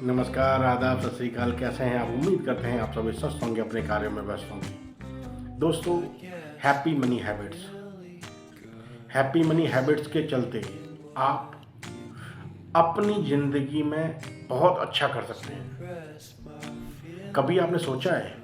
नमस्कार, आदाब, सत श्री अकाल। कैसे हैं आप? उम्मीद करते हैं आप सभी स्वस्थ होंगे, अपने कार्यों में व्यस्त होंगे। दोस्तों, हैप्पी मनी हैबिट्स के चलते आप अपनी ज़िंदगी में बहुत अच्छा कर सकते हैं। कभी आपने सोचा है,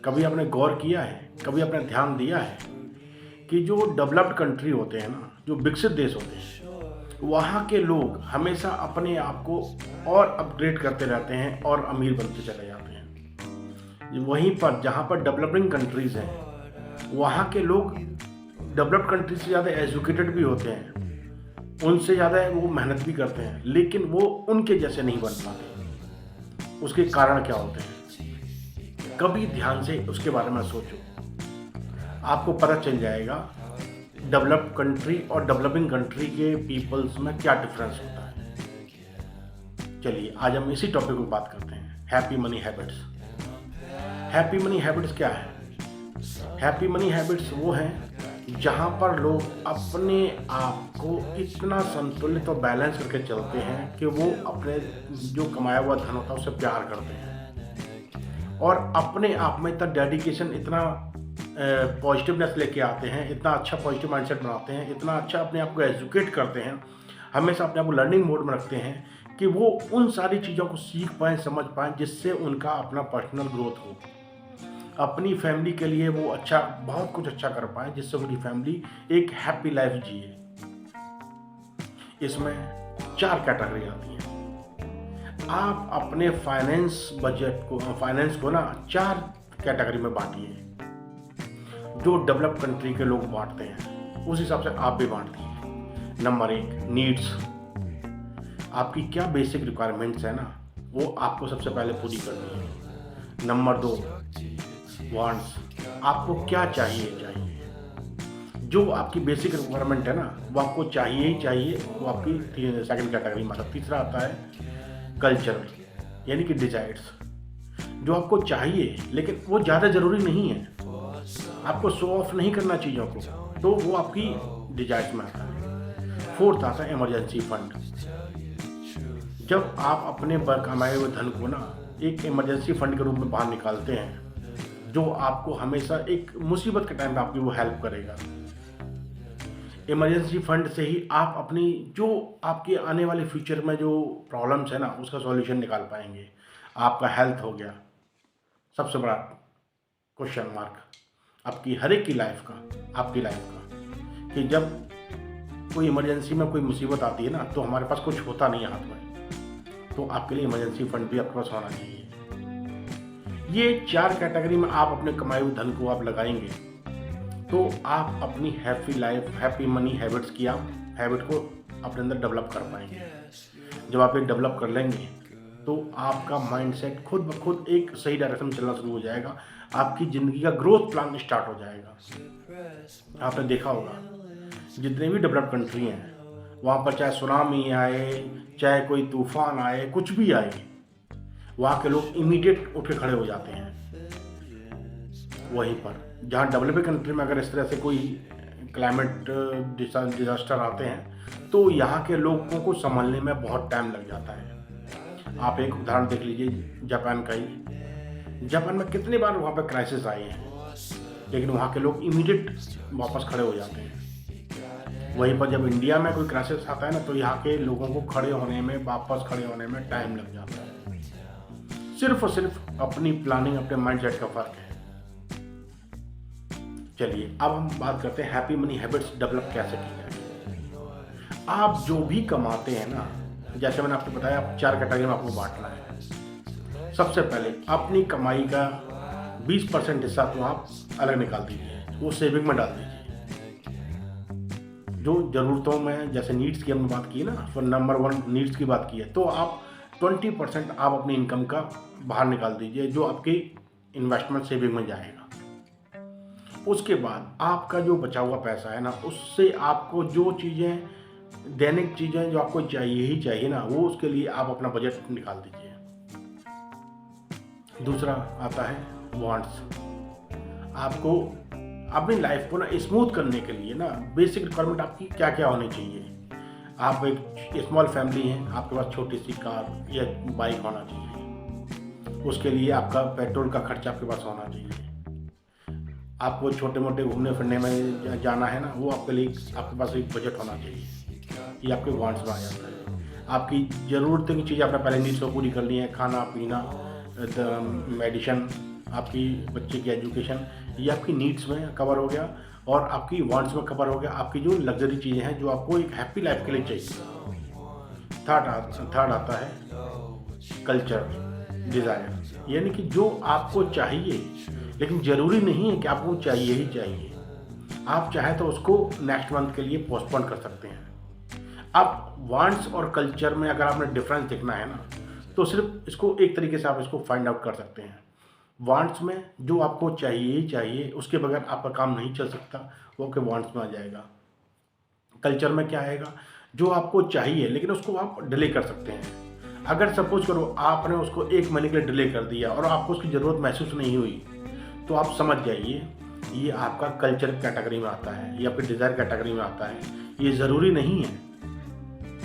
कभी आपने गौर किया है, कभी आपने ध्यान दिया है कि जो डेवलप्ड कंट्री होते हैं ना, जो विकसित देश होते हैं, वहाँ के लोग हमेशा अपने आप को और अपग्रेड करते रहते हैं और अमीर बनते चले जाते हैं। वहीं पर जहाँ पर डेवलपिंग कंट्रीज़ हैं, वहाँ के लोग डेवलप्ड कंट्रीज से ज़्यादा एजुकेटेड भी होते हैं, उनसे ज़्यादा वो मेहनत भी करते हैं, लेकिन वो उनके जैसे नहीं बन पाते। उसके कारण क्या होते हैं? कभी ध्यान से उसके बारे में सोचो, आपको पता चल जाएगा डेवलप्ड कंट्री और डेवलपिंग कंट्री के पीपल्स में क्या डिफरेंस होता है। चलिए आज हम इसी टॉपिक पर बात करते हैं, happy money habits. Happy money habits क्या है? हैप्पी मनी हैबिट्स वो हैं जहाँ पर लोग अपने आप को इतना संतुलित और बैलेंस करके चलते हैं कि वो अपने जो कमाया हुआ धन होता है उससे प्यार करते हैं और अपने आप में इतना डेडिकेशन, इतना पॉजिटिवनेस लेके आते हैं, इतना अच्छा पॉजिटिव माइंडसेट बनाते हैं, इतना अच्छा अपने आप को एजुकेट करते हैं, हमेशा अपने आप को लर्निंग मोड में रखते हैं कि वो उन सारी चीज़ों को सीख पाएँ, समझ पाएँ, जिससे उनका अपना पर्सनल ग्रोथ हो। अपनी फैमिली के लिए वो अच्छा, बहुत कुछ अच्छा कर पाएँ, जिससे उनकी फैमिली एक हैप्पी लाइफ जिए। इसमें 4 कैटेगरी आती हैं। आप अपने फाइनेंस को ना 4 कैटेगरी में बांटिए। जो डेवलप कंट्री के लोग बांटते हैं उस हिसाब से आप भी बांट दीजिए। Number 1, needs. आपकी क्या बेसिक रिक्वायरमेंट्स है ना, वो आपको सबसे पहले पूरी करनी है। Number 2, wants. आपको क्या चाहिए। जो आपकी बेसिक रिक्वायरमेंट है ना, वो आपको चाहिए ही चाहिए, वो आपकी सेकंड कैटेगरी में आता है। तीसरा आता है कल्चरल, यानी कि डिजायर्स। जो आपको चाहिए लेकिन वो ज़्यादा ज़रूरी नहीं है, आपको शो ऑफ नहीं करना चीज़ों को, तो वो आपकी डिजायर्स में आता है। फोर्थ आता है इमरजेंसी फंड। जब आप अपने कमाए हुए धन को ना एक इमरजेंसी फंड के रूप में बाहर निकालते हैं, जो आपको हमेशा एक मुसीबत के टाइम पे आपकी वो हेल्प करेगा। इमरजेंसी फंड से ही आप अपनी जो आपके आने वाले फ्यूचर में जो प्रॉब्लम्स है ना, उसका सॉल्यूशन निकाल पाएंगे। आपका हेल्थ हो गया सबसे बड़ा क्वेश्चन मार्क आपकी हर एक की लाइफ का, कि जब कोई इमरजेंसी में कोई मुसीबत आती है ना, तो हमारे पास कुछ होता नहीं है हाथ में, तो आपके लिए इमरजेंसी फंड भी आपके पास होना चाहिए। ये 4 कैटेगरी में आप अपने कमाए हुए धन को आप लगाएंगे, तो आप अपनी happy life, happy money habits की आप हैबिट को अपने अंदर डेवलप कर पाएंगे। जब आप ये डेवलप कर लेंगे तो आपका माइंडसेट खुद ब खुद एक सही डायरेक्शन में चलना शुरू हो जाएगा, आपकी ज़िंदगी का ग्रोथ प्लान स्टार्ट हो जाएगा। आपने देखा होगा जितने भी डेवलप्ड कंट्री हैं, वहाँ पर चाहे सुनामी आए, चाहे कोई तूफान आए, कुछ भी आए, वहाँ के लोग इमीडिएट उठ के खड़े हो जाते हैं। वहीं पर जहाँ डेवलपिंग कंट्री में अगर इस तरह से कोई क्लाइमेट डिजास्टर आते हैं, तो यहाँ के लोगों को संभलने में बहुत टाइम लग जाता है। आप एक उदाहरण देख लीजिए जापान का ही। जापान में कितनी बार वहाँ पर क्राइसिस आए हैं, लेकिन वहाँ के लोग इमीडिएट वापस खड़े हो जाते हैं। वहीं पर जब इंडिया में कोई क्राइसिस आता है ना, तो यहाँ के लोगों को वापस खड़े होने में टाइम लग जाता है। सिर्फ और सिर्फ अपनी प्लानिंग, अपने माइंडसेट का फर्क है। चलिए अब हम बात करते हैं हैप्पी मनी हैबिट्स डेवलप कैसे की जाए। आप जो भी कमाते हैं ना, जैसे मैंने आपको बताया, आप 4 कैटेगरी में आपको बांटना है। सबसे पहले अपनी कमाई का 20% हिस्सा तो आप अलग निकाल दीजिए, वो सेविंग में डाल दीजिए। जो ज़रूरतों में, जैसे नीड्स की हमने बात की ना, तो नंबर 1 नीड्स की बात की है, तो आप 20% आप अपनी इनकम का बाहर निकाल दीजिए, जो आपकी इन्वेस्टमेंट सेविंग में जाएगा। उसके बाद आपका जो बचा हुआ पैसा है ना, उससे आपको जो चीज़ें, दैनिक चीज़ें जो आपको चाहिए ही चाहिए ना, वो उसके लिए आप अपना बजट निकाल दीजिए। दूसरा आता है वांट्स। आपको अपनी लाइफ को ना स्मूथ करने के लिए ना बेसिक रिक्वायरमेंट आपकी क्या क्या होनी चाहिए। आप एक स्मॉल फैमिली हैं, आपके पास छोटी सी कार या बाइक होना चाहिए। उसके लिए आपका पेट्रोल का खर्चा आपके पास होना चाहिए। आपको छोटे मोटे घूमने फिरने में जाना है ना, वो आपके लिए आपके पास एक बजट होना चाहिए। ये आपके वांट्स में आ जाता है। आपकी ज़रूरतें की चीज़ें आपने पहले नीड्स को पूरी कर ली है, खाना पीना, मेडिसिन, आपकी बच्चे की एजुकेशन, ये आपकी नीड्स में कवर हो गया और आपकी वांट्स में कवर हो गया। आपकी जो लग्जरी चीज़ें हैं जो आपको एक हैप्पी लाइफ के लिए चाहिए। थर्ड आता है कल्चर डिज़ायर, यानी कि जो आपको चाहिए लेकिन ज़रूरी नहीं है कि आपको चाहिए ही चाहिए। आप चाहें तो उसको नेक्स्ट मंथ के लिए पोस्टपोन कर सकते हैं। अब वांट्स और कल्चर में अगर आपने डिफरेंस देखना है ना, तो सिर्फ इसको एक तरीके से आप इसको फाइंड आउट कर सकते हैं। वांट्स में जो आपको चाहिए ही चाहिए, उसके बगैर आपका काम नहीं चल सकता, वो आपके वांट्स में आ जाएगा। कल्चर में क्या आएगा, जो आपको चाहिए लेकिन उसको आप डिले कर सकते हैं। अगर सपोज करो आपने उसको 1 महीने के लिए डिले कर दिया और आपको उसकी ज़रूरत महसूस नहीं हुई, तो आप समझ जाइए ये आपका कल्चर कैटेगरी में आता है, ये आपकी डिज़ायर कैटेगरी में आता है। ये ज़रूरी नहीं है,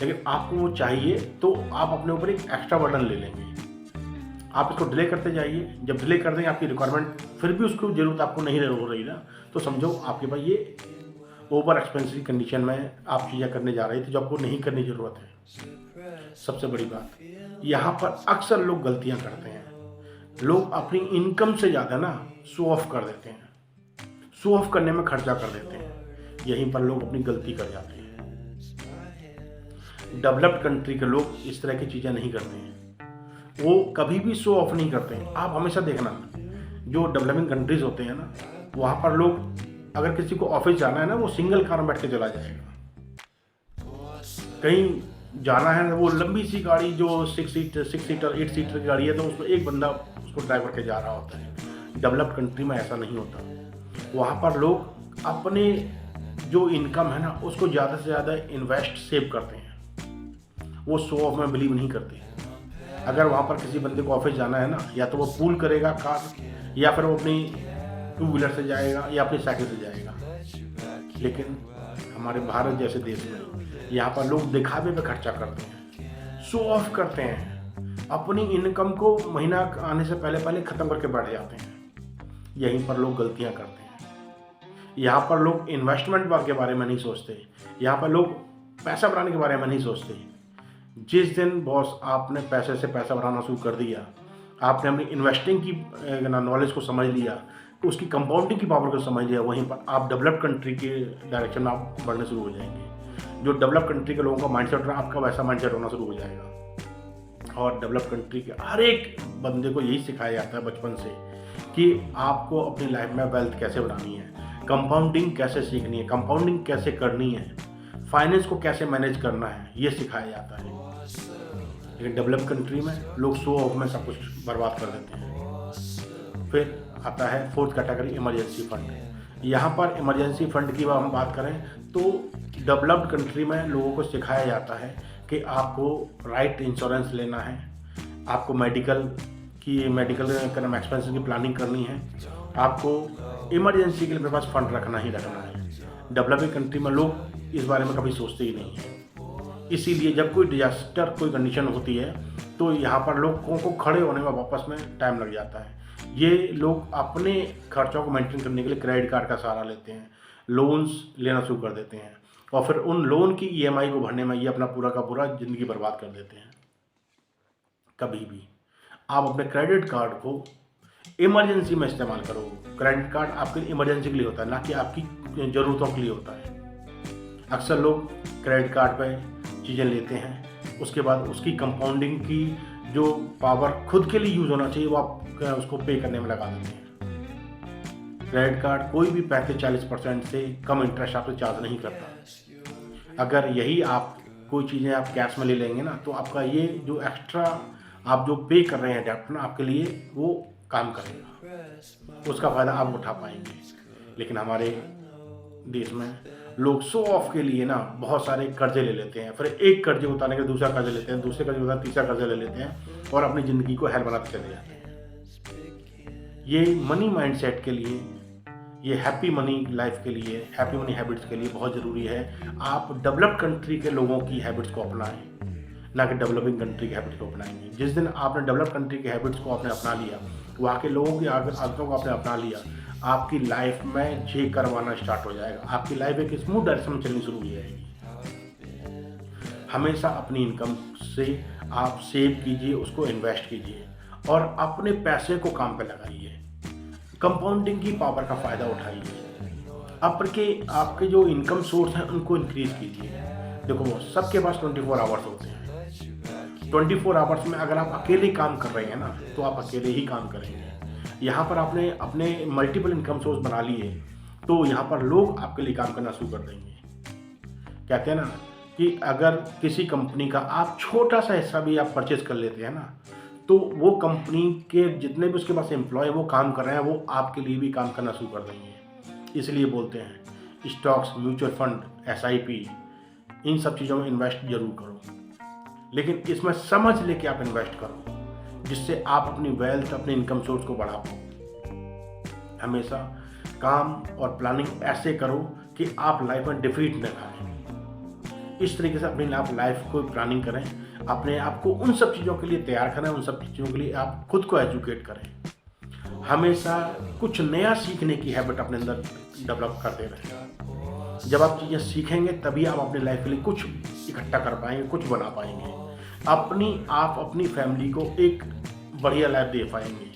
लेकिन आपको वो चाहिए तो आप अपने ऊपर एक एक्स्ट्रा बर्डन ले लेंगे। आप इसको डिले करते जाइए। जब डिले कर देंगे आपकी रिक्वायरमेंट फिर भी उसको ज़रूरत आपको नहीं हो रही ना, तो समझो आपके पास ये ओवर एक्सपेंसिव कंडीशन में आप चीज़ें करने जा रही थी जो आपको नहीं करने की ज़रूरत है। सबसे बड़ी बात, यहाँ पर अक्सर लोग गलतियाँ करते हैं। लोग अपनी इनकम से ज़्यादा ना शो ऑफ कर देते हैं, शो ऑफ करने में खर्चा कर देते हैं। यहीं पर लोग अपनी गलती कर जाते हैं। डेवलप्ड कंट्री के लोग इस तरह की चीज़ें नहीं करते हैं, वो कभी भी शो ऑफ नहीं करते हैं। आप हमेशा देखना, जो डेवलपिंग कंट्रीज होते हैं ना, वहाँ पर लोग अगर किसी को ऑफिस जाना है ना, वो सिंगल कार में बैठ के चला जाएगा। कहीं जाना है ना, वो लंबी सी गाड़ी जो 6 सीटर 8 सीटर की गाड़ी है, तो उसमें एक बंदा उसको ड्राइव करके जा रहा होता है। डेवलप्ड कंट्री में ऐसा नहीं होता। वहाँ पर लोग अपने जो इनकम है ना, उसको ज़्यादा से ज़्यादा इन्वेस्ट सेव करते हैं। वो शो ऑफ में बिलीव नहीं करते। अगर वहाँ पर किसी बंदे को ऑफिस जाना है ना, या तो वो पूल करेगा कार, या फिर वो अपनी 2 व्हीलर से जाएगा या अपनी साइकिल से जाएगा। लेकिन हमारे भारत जैसे देश में यहाँ पर लोग दिखावे पे खर्चा करते हैं, शो ऑफ करते हैं, अपनी इनकम को महीना आने से पहले पहले ख़त्म करके बैठ जाते हैं। यहीं पर लोग गलतियाँ करते हैं। यहाँ पर लोग इन्वेस्टमेंट के बारे में नहीं सोचते, यहाँ पर लोग पैसा बनाने के बारे में नहीं सोचते। जिस दिन बॉस आपने पैसे से पैसा बनाना शुरू कर दिया, आपने अपनी इन्वेस्टिंग की नॉलेज को समझ लिया, तो उसकी कंपाउंडिंग की पावर को समझ लिया, वहीं पर आप डेवलप्ड कंट्री के डायरेक्शन में आप बढ़ने शुरू हो जाएंगे। जो डेवलप कंट्री के लोगों का माइंडसेट रहा, आपका वैसा माइंडसेट होना शुरू हो जाएगा। और डेवलप कंट्री के हर एक बंदे को यही सिखाया जाता है बचपन से कि आपको अपनी लाइफ में वेल्थ कैसे बनानी है, कंपाउंडिंग कैसे सीखनी है, कंपाउंडिंग कैसे करनी है, फाइनेंस को कैसे मैनेज करना है, ये सिखाया जाता है। लेकिन डेवलप कंट्री में लोग शो ऑफ में सब कुछ बर्बाद कर देते हैं। फिर आता है 4th कैटेगरी, इमरजेंसी फंड। यहाँ पर इमरजेंसी फंड की हम बात करें तो डेवलप्ड कंट्री में लोगों को सिखाया जाता है कि आपको राइट इंश्योरेंस लेना है, आपको मेडिकल एक्सपेंसेस की प्लानिंग करनी है, आपको इमरजेंसी के लिए मेरे पास फंड रखना ही रखना है। डेवलपिंग कंट्री में लोग इस बारे में कभी सोचते ही नहीं हैं। इसीलिए जब कोई डिजास्टर, कोई कंडीशन होती है, तो यहाँ पर लोगों को खड़े होने में वापस में टाइम लग जाता है। ये लोग अपने खर्चों को मेंटेन करने के लिए क्रेडिट कार्ड का सहारा लेते हैं, लोन्स लेना शुरू कर देते हैं, और फिर उन लोन की EMI को भरने में ये अपना पूरा का पूरा ज़िंदगी बर्बाद कर देते हैं। कभी भी आप अपने क्रेडिट कार्ड को इमरजेंसी में इस्तेमाल करो। क्रेडिट कार्ड आपके इमरजेंसी के लिए होता है, ना कि आपकी ज़रूरतों के लिए होता है। अक्सर लोग क्रेडिट कार्ड पे चीज़ें लेते हैं, उसके बाद उसकी कंपाउंडिंग की जो पावर खुद के लिए यूज़ होना चाहिए वो आप उसको पे करने में लगा देते हैं। क्रेडिट कार्ड कोई भी 35-40% से कम इंटरेस्ट आपसे चार्ज नहीं करता। अगर यही आप कोई चीज़ें आप कैश में ले लेंगे ना, तो आपका ये जो एक्स्ट्रा आप जो पे कर रहे हैं डेप्ट ना, आपके लिए वो काम करेगा, उसका फ़ायदा आप उठा पाएंगे। लेकिन हमारे देश में लोग शो ऑफ के लिए ना बहुत सारे कर्जे ले लेते हैं, फिर एक कर्जे उतारने के दूसरा कर्जे लेते हैं, दूसरे कर्जे उतारने तीसरा कर्जे ले लेते हैं, और अपनी ज़िंदगी को हेल बनाते चले जाते हैं। ये मनी माइंडसेट के लिए, ये हैप्पी मनी लाइफ के लिए, हैप्पी मनी हैबिट्स के लिए बहुत ज़रूरी है। आप डेवलप्ड कंट्री के लोगों की हैबिट्स को अपनाएं, ना कि डेवलपिंग कंट्री की हैबिट्स को अपनाएंगे। जिस दिन आपने डेवलप्ड कंट्री की हैबिट्स को आपने अपना लिया, वहाँ के लोगों की आदतों को आपने अपना लिया, आपकी लाइफ में जे करवाना स्टार्ट हो जाएगा। आपकी लाइफ एक स्मूथ डायरेक्शन में चलनी शुरू हो जाएगी। हमेशा अपनी इनकम से आप सेव कीजिए, उसको इन्वेस्ट कीजिए और अपने पैसे को काम पे लगाइए। कंपाउंडिंग की पावर का फ़ायदा उठाइए। आपके जो इनकम सोर्स हैं उनको इंक्रीज कीजिए। देखो, वो सबके पास 24 आवर्स होते हैं। 24 आवर्स में अगर आप अकेले काम कर रहे हैं ना, तो आप अकेले ही काम करेंगे। यहाँ पर आपने अपने मल्टीपल इनकम सोर्स बना लिए, तो यहाँ पर लोग आपके लिए काम करना शुरू कर देंगे। कहते हैं ना कि अगर किसी कंपनी का आप छोटा सा हिस्सा भी आप परचेज कर लेते हैं ना, तो वो कंपनी के जितने भी उसके पास एम्प्लॉय वो काम कर रहे हैं, वो आपके लिए भी काम करना शुरू कर देंगे। इसलिए बोलते हैं स्टॉक्स, म्यूचुअल फंड, SIP, इन सब चीज़ों में इन्वेस्ट जरूर करो, लेकिन इसमें समझ लेके आप इन्वेस्ट करो, जिससे आप अपनी वेल्थ, अपने इनकम सोर्स को बढ़ा पाओ। हमेशा काम और प्लानिंग ऐसे करो कि आप लाइफ में डिफीट न खाएं। इस तरीके से अपनी लाइफ को प्लानिंग करें, अपने आप को उन सब चीज़ों के लिए तैयार करें, उन सब चीज़ों के लिए आप खुद को एजुकेट करें। हमेशा कुछ नया सीखने की हैबिट अपने अंदर डेवलप करते रहें। जब आप चीज़ें सीखेंगे तभी आप अपनी लाइफ के लिए कुछ इकट्ठा कर पाएंगे, कुछ बना पाएंगे। आप अपनी फैमिली को एक बढ़िया लाइफ दे पाएंगे।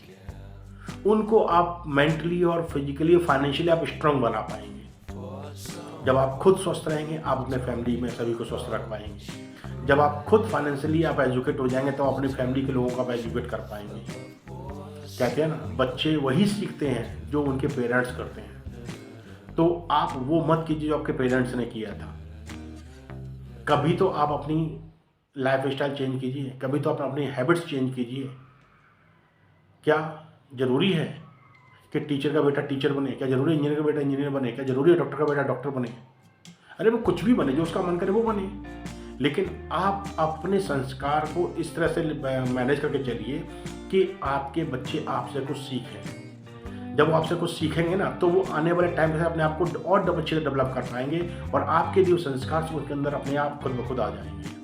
उनको आप मेंटली और फिजिकली और फाइनेंशियली आप स्ट्रांग बना पाएंगे। जब आप खुद स्वस्थ रहेंगे, आप अपने फैमिली में सभी को स्वस्थ रख पाएंगे। जब आप खुद फाइनेंशियली आप एजुकेट हो जाएंगे, तो अपनी फैमिली के लोगों को आप एजुकेट कर पाएंगे। कहते हैं ना, बच्चे वही सीखते हैं जो उनके पेरेंट्स करते हैं। तो आप वो मत कीजिए जो आपके पेरेंट्स ने किया था। कभी तो आप अपनी लाइफ स्टाइल चेंज कीजिए, कभी तो आप अपनी हैबिट्स चेंज कीजिए। क्या ज़रूरी है कि टीचर का बेटा टीचर बने? क्या ज़रूरी है इंजीनियर का बेटा इंजीनियर बने? क्या ज़रूरी है डॉक्टर का बेटा डॉक्टर बने? अरे वो कुछ भी बने, जो उसका मन करे वो बने। लेकिन आप अपने संस्कार को इस तरह से मैनेज करके चलिए कि आपके बच्चे आपसे कुछ सीखें। जब वो आपसे कुछ सीखेंगे ना, तो वो आने वाले टाइम में अपने आप को और अच्छे से डेवलप कर पाएंगे और आपके जो संस्कार से उनके अंदर अपने आप खुद ब खुद आ जाएंगे।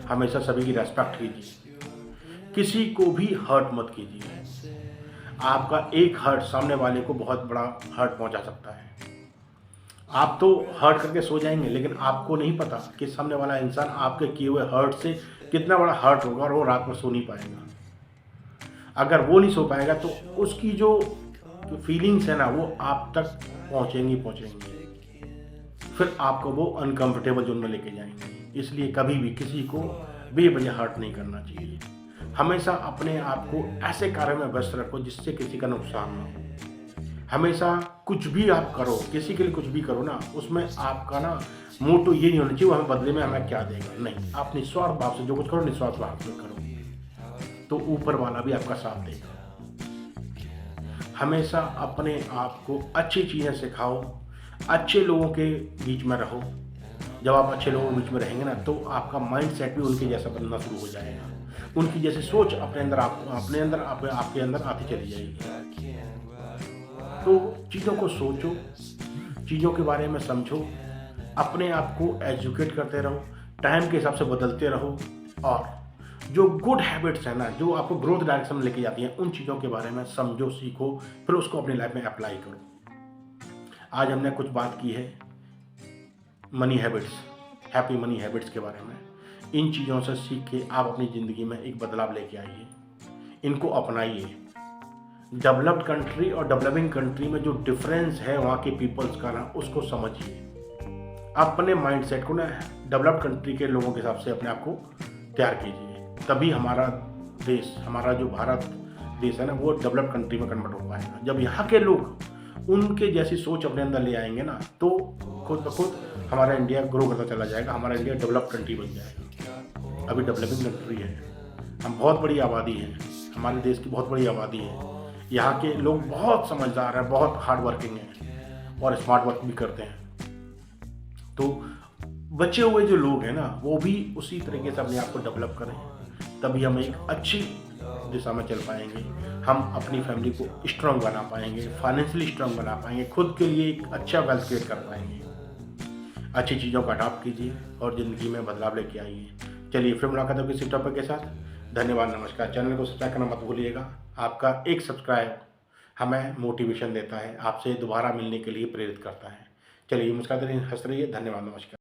हमेशा सभी की रेस्पेक्ट कीजिए, किसी को भी हर्ट मत कीजिए। आपका एक हर्ट सामने वाले को बहुत बड़ा हर्ट पहुंचा सकता है। आप तो हर्ट करके सो जाएंगे, लेकिन आपको नहीं पता कि सामने वाला इंसान आपके किए हुए हर्ट से कितना बड़ा हर्ट होगा और वो रात में सो नहीं पाएगा। अगर वो नहीं सो पाएगा तो उसकी जो फीलिंग्स है ना, वो आप तक पहुंचेंगी। फिर आपको वो अनकंफर्टेबल जोन में लेके जाएंगे। इसलिए कभी भी किसी को बेवजह हर्ट नहीं करना चाहिए। हमेशा अपने आप को ऐसे कार्य में व्यस्त रखो जिससे किसी का नुकसान ना हो। हमेशा कुछ भी आप करो, किसी के लिए कुछ भी करो ना, उसमें आपका ना मोटो ये नहीं होना चाहिए वो हमें बदले में हमें क्या देगा। नहीं, आप निस्वार्थ भाव से जो कुछ करो, निस्वार्थ भाव से करो, तो ऊपर वाला भी आपका साथ देगा। हमेशा अपने आप को अच्छी चीज़ें सिखाओ, अच्छे लोगों के बीच में रहो। जब आप अच्छे लोगों के बीच में रहेंगे ना, तो आपका माइंड सेट भी उनके जैसा बनना शुरू हो जाएगा। उनकी जैसी सोच आपके अंदर आती चली जाएगी। तो चीज़ों को सोचो, चीज़ों के बारे में समझो, अपने आप को एजुकेट करते रहो, टाइम के हिसाब से बदलते रहो और जो गुड हैबिट्स है ना, जो आपको ग्रोथ डायरेक्शन में लेके जाती हैं, उन चीज़ों के बारे में समझो, सीखो, फिर उसको अपनी लाइफ में अप्लाई करो। आज हमने कुछ बात की है money habits, happy money habits के बारे में। इन चीज़ों से सीख के आप अपनी ज़िंदगी में एक बदलाव लेके आइए, इनको अपनाइए। डेवलप्ड कंट्री और डेवलपिंग कंट्री में जो डिफरेंस है वहाँ के पीपल्स का ना, उसको समझिए। अपने माइंडसेट को ना डेवलप्ड कंट्री के लोगों के हिसाब से अपने आप को तैयार कीजिए, तभी हमारा देश, हमारा जो भारत देश है ना, वो डेवलप्ड कंट्री में कन्वर्ट हो पाएगा। जब यहाँ के लोग उनके जैसी सोच अपने अंदर ले आएंगे ना, तो खुद ब खुद हमारा इंडिया ग्रो करता चला जाएगा, हमारा इंडिया डेवलप्ड कंट्री बन जाएगा। अभी डेवलपिंग कंट्री है, हम बहुत बड़ी आबादी है, हमारे देश की बहुत बड़ी आबादी है। यहाँ के लोग बहुत समझदार हैं, बहुत हार्ड वर्किंग हैं और स्मार्ट वर्क भी करते हैं। तो बचे हुए जो लोग हैं ना, वो भी उसी तरीके से अपने आप को डेवलप करें, तभी हम एक अच्छी दिशा में चल पाएंगे, हम अपनी फैमिली को स्ट्रांग बना पाएंगे, फाइनेंशियली स्ट्रांग बना पाएंगे, खुद के लिए एक अच्छा वेल्थ क्रिएट कर पाएंगे। अच्छी चीज़ों का अडॉप्ट कीजिए और ज़िंदगी में बदलाव लेके आइए। चलिए फिर मुलाकात होगी किसी टॉपिक के साथ। धन्यवाद, नमस्कार। चैनल को सब्सक्राइब करना मत भूलिएगा। आपका एक सब्सक्राइब हमें मोटिवेशन देता है, आपसे दोबारा मिलने के लिए प्रेरित करता है। चलिए मुस्कुराते रहिए, हंसते रहिए। धन्यवाद, नमस्कार।